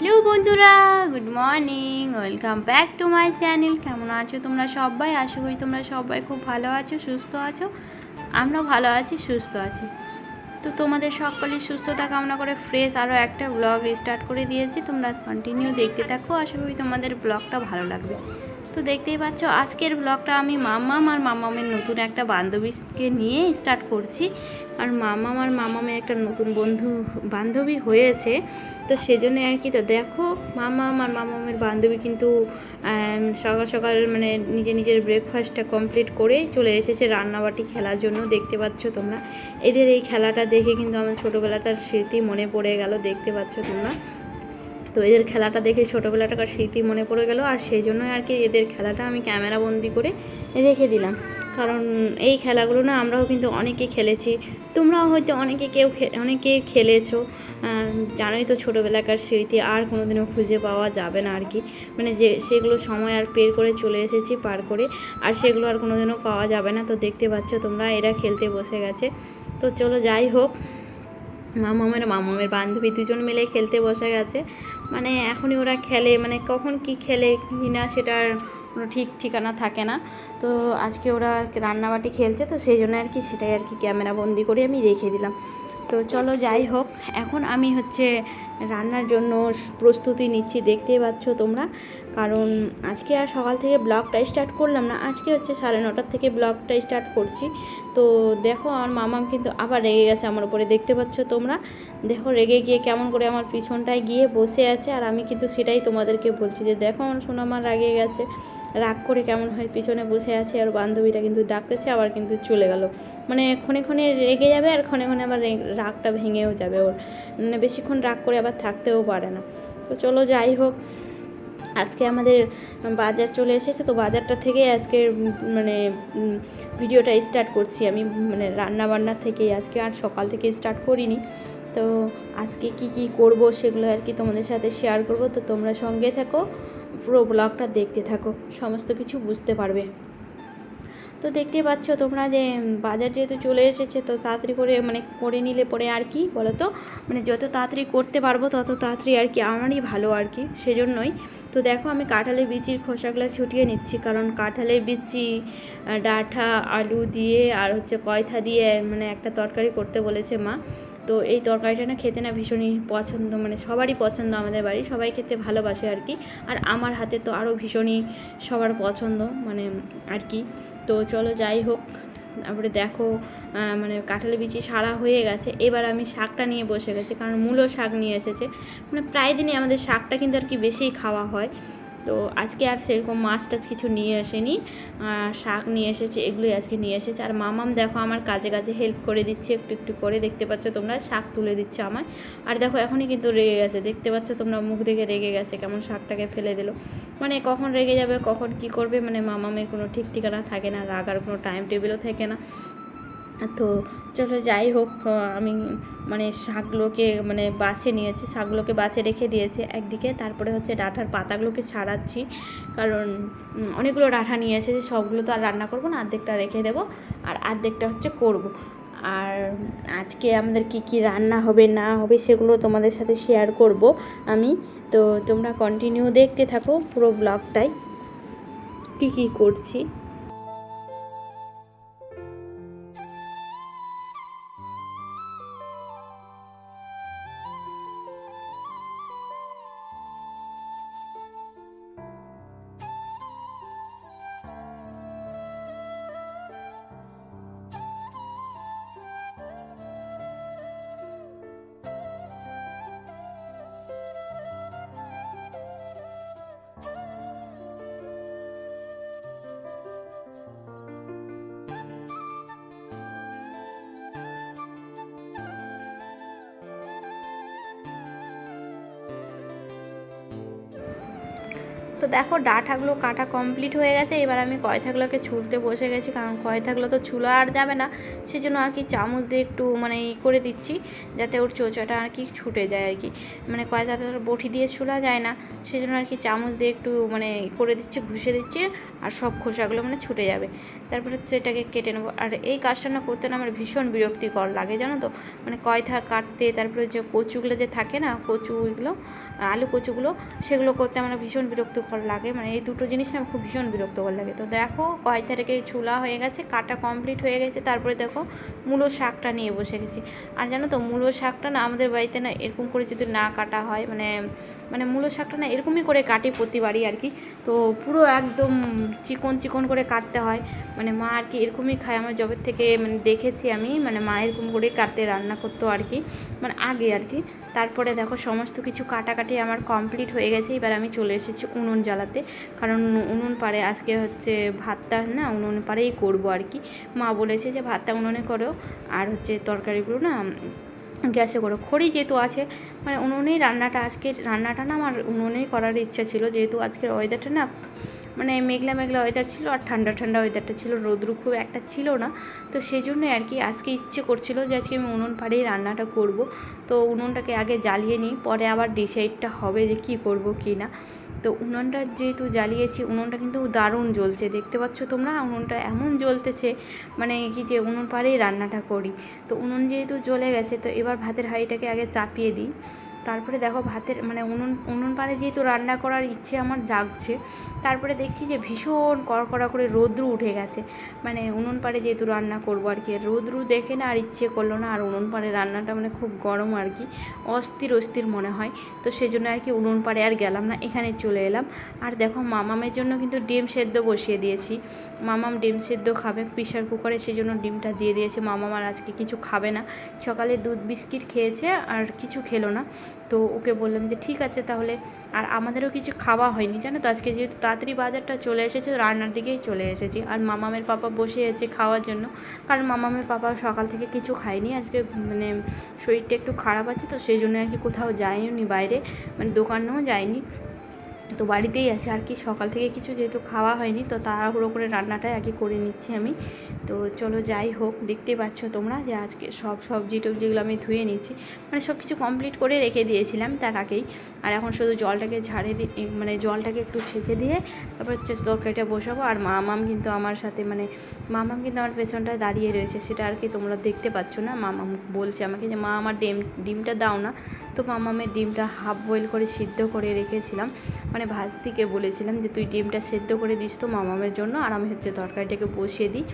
Hello বন্ধুরা, good morning, welcome back to my channel. কেমন আছো তোমরা সবাই? আশা করি তোমরা সবাই খুব ভালো আছো, সুস্থ আছো। আমরাও ভালো আছি, সুস্থ আছি। তো তোমাদের সকলের সুস্থতা কামনা করে ফ্রেশ আরও একটা ব্লগ স্টার্ট করে দিয়েছি। তোমরা কন্টিনিউ দেখতে থাকো, আশা করি তোমাদের ব্লগটা ভালো লাগবে। তো দেখতেই পাচ্ছ আজকের ব্লগটা আমি মাম্মাম আর মাম্মামের নতুন একটা বান্ধবীকে নিয়ে স্টার্ট করছি। আর মাম্মাম আর মাম্মামের একটা নতুন বান্ধবী হয়েছে, তো সেজন্য আর কি। তো দেখো মাম্মাম আর মাম্মামের বান্ধবী কিন্তু সকাল সকাল মানে নিজের ব্রেকফাস্টটা কমপ্লিট করে চলে এসেছে রান্নাবাটি খেলার জন্য। দেখতে পাচ্ছ তোমরা এদের এই খেলাটা দেখে কিন্তু আমার ছোটোবেলাটার স্মৃতি মনে পড়ে গেল। দেখতে পাচ্ছ তোমরা, তো এদের খেলাটা দেখে ছোটোবেলাটার স্মৃতি মনে পড়ে গেল। আর সেই জন্যই আর কি এদের খেলাটা আমি ক্যামেরা বন্দি করে রেখে দিলাম। কারণ এই খেলাগুলো না আমরাও কিন্তু অনেকে খেলেছি, তোমরাও হয়তো অনেকে খেলেছো। জানোই তো ছোটোবেলাকার স্মৃতি আর কোনোদিনও খুঁজে পাওয়া যাবে না আর কি। মানে যে সেগুলো সময় আর পের করে চলে এসেছি পার করে, আর সেগুলো আর কোনোদিনও পাওয়া যাবে না। তো দেখতে পাচ্ছ তোমরা এরা খেলতে বসে গেছে। তো চলো যাই হোক, মামামের বান্ধবী দুজন মিলে খেলতে বসে গেছে। মানে এখনই ওরা খেলে, মানে কখন কি খেলে কি না সেটার কোনো ঠিক ঠিকানা থাকে না। তো আজকে ওরা রান্নাবাটি খেলছে, তো সেই জন্য আর কি সেটাই আর কি ক্যামেরা বন্দি করে আমি রেখে দিলাম। তো চলো যাই হোক, এখন আমি রান্নার জন্য প্রস্তুতি নিচ্ছি, দেখতেই পাচ্ছ তোমরা। কারণ আজকে আর সকাল থেকে ব্লগটা স্টার্ট করলাম না, আজকে 9:30 থেকে ব্লগটা স্টার্ট করছি। তো দেখো আমার মামাম কিন্তু আবার রেগে গেছে আমার উপরে, দেখতে পাচ্ছ তোমরা। দেখো রেগে গিয়ে কেমন করে আমার পিছনটায় গিয়ে বসে আছে, আর আমি কিন্তু সেটাই তোমাদেরকে বলছি যে দেখো আমার সোনামা রাগে গেছে, রাগ করে কেমন হয় পিছনে বসে আছে। আর বান্ধবীটা কিন্তু ডাকতেছে, আবার কিন্তু চলে গেল। মানে ক্ষণে ক্ষণে রেগে যাবে, আর ক্ষণে ক্ষণে আবার রাগটা ভেঙেও যাবে ওর। মানে বেশিক্ষণ রাগ করে আবার থাকতেও পারে না। তো চলো যাই হোক, আজকে আমাদের বাজার চলে এসেছে, তো বাজারটা থেকে আজকে মানে ভিডিওটা স্টার্ট করছি আমি। মানে রান্নাবান্নার থেকেই আজকে, আর সকাল থেকে স্টার্ট করিনি। তো আজকে কি করব সেগুলো আর কি তোমাদের সাথে শেয়ার করব। তো তোমরা সঙ্গে থাকো, পুরো ব্লগটা দেখতে থাকো, সমস্ত কিছু বুঝতে পারবে। তো দেখতে পাচ্ছ তোমরা যে বাজার যেহেতু চলে এসেছে, তো তাড়াতাড়ি করে নিলে পরে আর কি বলো তো, মানে যত তাড়াতাড়ি করতে পারবো তত তাড়াতাড়ি আর কি আমারই ভালো আর কি, সেজন্যই। তো দেখো আমি কাঁঠালের বিচির খোসাগুলো ছুটিয়ে নিচ্ছি, কারণ কাঁঠালের বিচি, ডাঁটা, আলু দিয়ে আর কয়থা দিয়ে মানে একটা তরকারি করতে বলেছে মা। তো এই তরকারিটা না খেতে না ভীষণই পছন্দ, মানে সবারই পছন্দ, আমাদের বাড়ি সবাই খেতে ভালোবাসে আর কি। আর আমার হাতে তো আরও ভীষণই সবার পছন্দ মানে আর কি। তো চলো যাই হোক, তারপরে দেখো মানে কাঁঠালের বিচি সারা হয়ে গেছে। এবার আমি শাকটা নিয়ে বসে গেছি, কারণ মূলো শাক নিয়ে এসেছে। মানে প্রায় দিনই আমাদের শাকটা কিন্তু আর কি বেশিই খাওয়া হয়। তো আজকে আর সেরকম মাছ টাছ কিছু নিয়ে আসেনি, শাক নিয়ে এসেছে, এগুলোই আজকে নিয়ে এসেছে। আর মামাম দেখো আমার কাজে কাজে হেল্প করে দিচ্ছে একটু একটু করে, দেখতে পাচ্ছ তোমরা, শাক তুলে দিচ্ছে আমায়। আর দেখো এখনই কিন্তু রেগে গেছে, দেখতে পাচ্ছ তোমরা, মুখ দেখে রেগে গেছে, কেমন শাকটাকে ফেলে দিল। মানে কখন রেগে যাবে, কখন কি করবে, মানে মামামের কোনো ঠিক ঠিকানা থাকে না, রাগার কোনো টাইম টেবিলও থাকে না। তো চলো যাই হোক, আমি মানে শাকগুলোকে মানে বাছে নিয়েছি, শাকগুলোকে বাছে রেখে দিয়েছি একদিকে। তারপরে ডাঁটার পাতাগুলোকে ছাড়াচ্ছি, কারণ অনেকগুলো ডাঁটা নিয়ে এসেছি, সবগুলো তো আর রান্না করবো না, অর্ধেকটা রেখে দেবো আর অর্ধেকটা করব। আর আজকে আমাদের কি রান্না হবে না হবে সেগুলো তোমাদের সাথে শেয়ার করব আমি। তো তোমরা কন্টিনিউ দেখতে থাকো পুরো ব্লগটাই, কী করছি। দেখো ডাঁটাগুলো কাটা কমপ্লিট হয়ে গেছে। এবার আমি কয়থাগুলোকে ছুলতে বসে গেছি, কারণ কয়থাগুলো তো ছুলা আর যাবে না, সেজন্য আর কি চামচ দিয়ে একটু মানে করে দিচ্ছি যাতে ওর চোচাটা আর কি ছুটে যায় আর কি। মানে কয়থাটা বটি দিয়ে ছুলা যায় না, সেজন্য আর কি চামচ দিয়ে একটু মানে করে দিচ্ছি, ঘুষে দিচ্ছি, আর সব খোসাগুলো মানে ছুটে যাবে। তারপরে হচ্ছে এটাকে কেটে নেবো। আর এই কাজটা না করতে না আমার ভীষণ বিরক্তিকর লাগে জানো তো, মানে কয়থা কাটতে, তারপরে যে কচুগুলো যে থাকে না, কচু এগুলো আলু কচুগুলো, সেগুলো করতে আমার ভীষণ বিরক্তিকর লাগে। মানে এই দুটো জিনিস না আমার খুব ভীষণ বিরক্তিকর লাগে। তো দেখো কয়থাটাকে ছুলা হয়ে গেছে, কাটা কমপ্লিট হয়ে গেছে। তারপরে দেখো মূলো শাকটা নিয়ে বসে গেছি। আর জানো তো মূলো শাকটা না আমাদের বাড়িতে না এরকম করে যদি না কাটা হয়, মানে মানে মূলো শাকটা না এরকমই করে কাটি প্রতিবারই আর কি। তো পুরো একদম চিকন চিকন করে কাটতে হয়, মানে মা আর কি এরকমই খায়। আমার জবের থেকে মানে দেখেছি আমি, মানে মা এরকম করে কাটতে রান্না করতো আর কি, মানে আগে আর কি। তারপরে দেখো সমস্ত কিছু কাটাকাটি আমার কমপ্লিট হয়ে গেছে। এবার আমি চলে এসেছি উনুন জ্বালাতে, কারণ উনুন পাড়ে আজকে হচ্ছে ভাতটা না উনুন পাড়েই করবো আর কি। মা বলেছে যে ভাতটা উনুনে করো, আর হচ্ছে তরকারিগুলো না গ্যাসে করো। খড়ি যেহেতু আছে, মানে উনুনেই রান্নাটা, আজকে রান্নাটা না আমার উনুনেই করার ইচ্ছা ছিল, যেহেতু আজকের ওয়েদারটা না মানে মেঘলা মেঘলা ওয়েদার ছিল, আর ঠান্ডা ঠান্ডা ওয়েদারটা ছিল, রোদ্রু খুব একটা ছিল না। তো সেই জন্যই আর কি আজকে ইচ্ছে করছিল যে আজকে আমি উনুন পাড়েই রান্নাটা করব। তো উনুনটাকে আগে জ্বালিয়ে নিই, পরে আবার ডিসাইডটা হবে যে কী করব কী না। তো উনুনটা যেহেতু জ্বালিয়েছি, উনুনটা কিন্তু দারুণ জ্বলছে, দেখতে পাচ্ছ তোমরা, উনুনটা এমন জ্বলতেছে মানে কি যে উনুন পাড়েই রান্নাটা করি। তো উনুন যেহেতু জ্বলে গেছে, তো এবার ভাতের হাঁড়িটাকে আগে চাপিয়ে দিই। তারপরে দেখো ভাতের মানে উনুন পাড়ে যেহেতু রান্না করার ইচ্ছে আমার জাগছে, তারপরে দেখছি যে ভীষণ কড়কড়া করে রৌদ্র উঠে গেছে। মানে উনুন পাড়ে যেহেতু রান্না করবো আর কি, রৌদ্র দেখে না আর ইচ্ছে করলো না। আর উনুন পাড়ে রান্নাটা মানে খুব গরম আর কি, অস্থির অস্থির মনে হয়। তো সেই জন্য আর কি উনুন পাড়ে আর গেলাম না, এখানে চলে এলাম। আর দেখো মামামের জন্য কিন্তু ডিম সেদ্ধ বসিয়ে দিয়েছি। মামাম ডিম সেদ্ধ খাবে প্রেশার কুকারে, সেই জন্য ডিমটা দিয়ে দিয়েছে। মামাম আর আজকে কিছু খাবে না, সকালে দুধ বিস্কিট খেয়েছে আর কিছু খেলো না। তো ওকে বললাম যে ঠিক আছে তাহলে। আর আমাদেরও কিছু খাওয়া হয়নি জানো তো, আজকে যেহেতু তাড়াতাড়ি বাজারটা চলে এসেছে, রান্নার দিকেই চলে এসেছি। আর মামামের পাপা বসে আছে খাওয়ার জন্য, কারণ মামামের পাপা সকাল থেকে কিছু খায়নি আজকে, মানে শরীরটা একটু খারাপ আছে, তো সেই জন্য আর কি কোথাও যায়নি বাইরে, মানে দোকানেও যায়নি, তো বাড়িতেই আছে আর কি। সকাল থেকে কিছু যেহেতু খাওয়া হয়নি, তো তাড়াহুড়ো করে রান্নাটাই আগে করে নিচ্ছি আমি। তো চলো যাই হোক, দেখতে পাচ্ছ তোমরা যে আজকে সব সবজি টবজিগুলো আমি ধুয়ে নিচ্ছি, মানে সব কিছু কমপ্লিট করে রেখে দিয়েছিলাম তার আগেই। আর এখন শুধু জলটাকে মানে জলটাকে একটু ছেঁচে দিয়ে তারপর হচ্ছে তরকারিটা বসাবো। আর মামাম কিন্তু আমার সাথে, মানে মামাম কিন্তু আমার পেছনটায় দাঁড়িয়ে রয়েছে, সেটা আর কি তোমরা দেখতে পাচ্ছ না। মামাম বলছে আমাকে যে মা আমার ডিমটা দাও না। তো মামামের ডিমটা হাফ বয়েল করে সিদ্ধ করে রেখেছিলাম, মানে ভাজতিকে বলেছিলাম যে তুই ডিমটা সেদ্ধ করে দিস তো মামামের জন্য, আর আমি হচ্ছে তরকারিটাকে বসিয়ে দিই।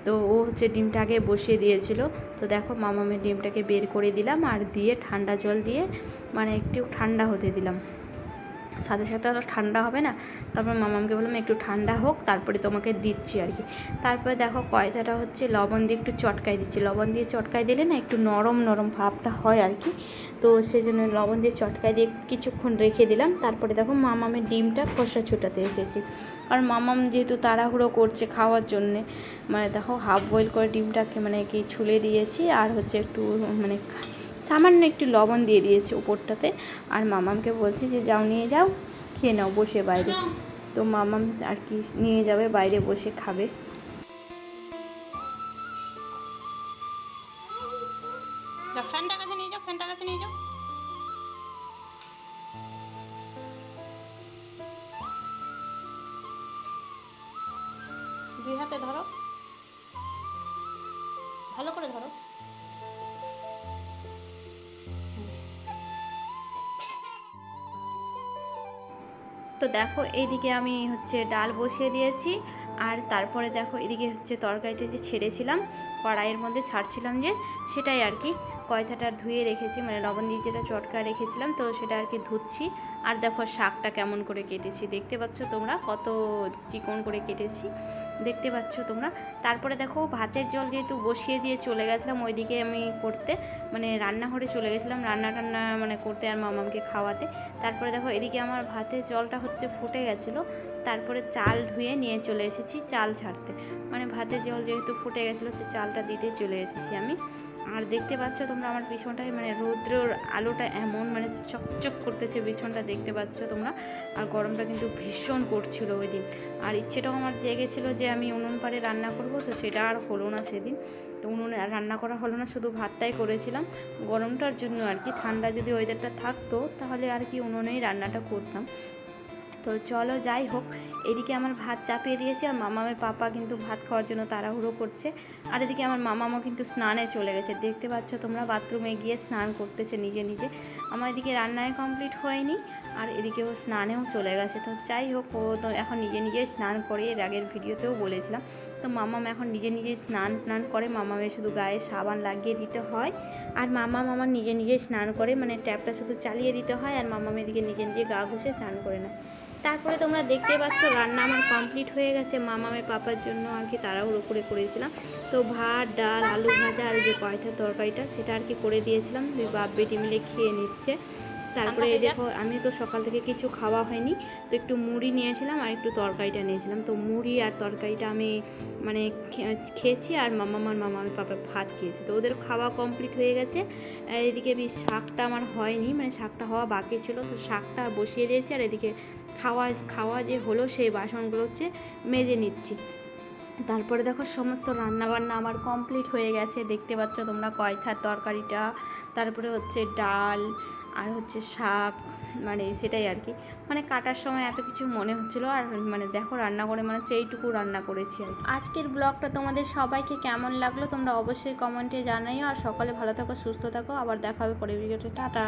তো ও হচ্ছে ডিমটা আগে বসিয়ে দিয়েছিল। তো দেখো মামামের ডিমটাকে বের করে দিলাম, আর দিয়ে ঠান্ডা জল দিয়ে মানে একটু ঠান্ডা হতে দিলাম, সাথে সাথে তো ঠান্ডা হবে না। তারপর মামামকে বললাম একটু ঠান্ডা হোক, তারপরে তোমাকে দিচ্ছি আর কি। তারপরে দেখো কয়তাটা হচ্ছে লবণ দিয়ে একটু চটকাই দিচ্ছি, লবণ দিয়ে চটকাই দিলে না একটু নরম নরম ভাবটা হয় আর কি। তো সেই জন্য লবণ দিয়ে চটকাই দিয়ে কিছুক্ষণ রেখে দিলাম। তারপরে দেখো মামামের ডিমটা খোসা ছুটাতে এসেছি, কারণ মামাম যেহেতু তাড়াহুড়ো করছে খাওয়ার জন্যে, মানে দেখো হাফ বয়েল করে ডিমটাকে মানে কি ছুলে দিয়েছি, আর হচ্ছে একটু মানে সামান্য একটু লবণ দিয়ে দিয়েছি উপরটাতে। আর মামামকে বলছি যে যাও নিয়ে যাও, খেয়ে নাও বসে বাইরে। তো মামাম আর কি নিয়ে যাবে, বাইরে বসে খাবে। ফ্যানটা কাছে নিয়ে যাও, ফ্যানটা কাছে নিয়ে যাও। দুই হাতে ধরো, ভালো করে ধরো। তো দেখো এইদিকে আমি হচ্ছে ডাল বসিয়ে দিয়েছি, আর তারপরে দেখো এদিকে হচ্ছে তরকারিটা যে ছেড়েছিলাম কড়াইয়ের মধ্যে ছাড়ছিলাম যে, সেটাই আর কি কয়থাটা ধুয়ে রেখেছি, মানে লবণ দিয়ে যেটা চটকা রেখেছিলাম, তো সেটা আর কি ধুচ্ছি। আর দেখো শাকটা কেমন করে কেটেছি, দেখতে পাচ্ছ তোমরা কত চিকন করে কেটেছি, দেখতে পাচ্ছ তোমরা। তারপরে দেখো ভাতের জল যেহেতু বসিয়ে দিয়ে চলে গেছিলাম ওইদিকে আমি করতে, মানে রান্নাঘরে চলে গেছিলাম রান্না টান্না মানে করতে আর মামামকে খাওয়াতে। তারপরে দেখো এদিকে আমার ভাতের জলটা হচ্ছে ফুটে গেছিলো, তারপরে চাল ধুয়ে নিয়ে চলে এসেছি চাল ছাড়তে, মানে ভাতের জল যেহেতু ফুটে গেছিলো সে চালটা দিতে চলে এসেছি আমি। আর দেখতে পাচ্ছ তোমরা আমার পিছনটায় মানে রৌদ্রের আলোটা এমন মানে চকচক করতেছে পিছনটা, দেখতে পাচ্ছ তোমরা। আর গরমটা কিন্তু ভীষণ করছিল ওই দিন। আর ইচ্ছেটাও আমার জেগেছিলো যে আমি উনুন পাড়ে রান্না করব, তো সেটা আর হলো না সেদিন। তো উনুনে রান্না করা হলো না, শুধু ভাতটাই করেছিলাম গরমটার জন্য আর কি। ঠান্ডা যদি ওয়েদারটা থাকতো তাহলে আর কি উনুনেই রান্নাটা করতাম। তো চলো যাই হোক, এদিকে আমার ভাত চাপিয়ে দিয়েছি আর মামামের পাপা কিন্তু ভাত খাওয়ার জন্য তাড়াহুড়ো করছে। আর এদিকে আমার মামামও কিন্তু স্নানে চলে গেছে, দেখতে পাচ্ছ তোমরা, বাথরুমে গিয়ে স্নান করতেছে নিজে নিজে। আমার এদিকে রান্নায় কমপ্লিট হয়নি আর এদিকে ও স্নানেও চলে গেছে। তো যাই হোক, ও তো এখন নিজে নিজেই স্নান করে, এর আগের ভিডিওতেও বলেছিলাম। তো মামাম এখন নিজে নিজেই স্নান করে, মামামের শুধু গায়ে সাবান লাগিয়ে দিতে হয় আর মামাম আমার নিজে নিজেই স্নান করে, মানে ট্যাপটা শুধু চালিয়ে দিতে হয় আর মামাম এদিকে নিজে নিজে গা ঘষে স্নান করে নেয়। তারপরে তোমরা দেখতে পাচ্ছ রান্না আমার কমপ্লিট হয়ে গেছে, মামামের পাপার জন্য আর কি তাড়াহুড়ো করে করেছিলাম। তো ভাত, ডাল, আলু ভাজা আর যে কয়টার তরকারিটা সেটা আর কি করে দিয়েছিলাম, দুই বাপ বেটি মিলে খেয়ে নিচ্ছে। তারপরে দেখো আমি তো সকাল থেকে কিছু খাওয়া হয়নি, তো একটু মুড়ি নিয়েছিলাম আর একটু তরকারিটা নিয়েছিলাম। তো মুড়ি আর তরকারিটা আমি মানে খেয়েছি আর মামামের পাপা ভাত খেয়েছি। তো ওদের খাওয়া কমপ্লিট হয়ে গেছে। এদিকে শাকটা আমার হয়নি, মানে শাকটা হওয়া বাকি ছিল, তো শাকটা বসিয়ে দিয়েছি। আর এদিকে খাওয়া যে হলো সেই বাসনগুলো হচ্ছে মেজে নিচ্ছি। তারপরে দেখো সমস্ত রান্নাবান্না আমার কমপ্লিট হয়ে গেছে, দেখতে পাচ্ছ তোমরা, কয়থার তরকারিটা, তারপরে হচ্ছে ডাল আর হচ্ছে শাক, মানে সেটাই আর কি। মানে কাটার সময় এত কিছু মনে হচ্ছিলো আর মানে দেখো রান্না করে মানে হচ্ছে এইটুকু রান্না করেছি আর কি। আজকের ব্লগটা তোমাদের সবাইকে কেমন লাগলো তোমরা অবশ্যই কমেন্টে জানাইও। আর সকালে ভালো থাকো, সুস্থ থাকো, আবার দেখা হবে পরের ভিডিওতে। টাটা।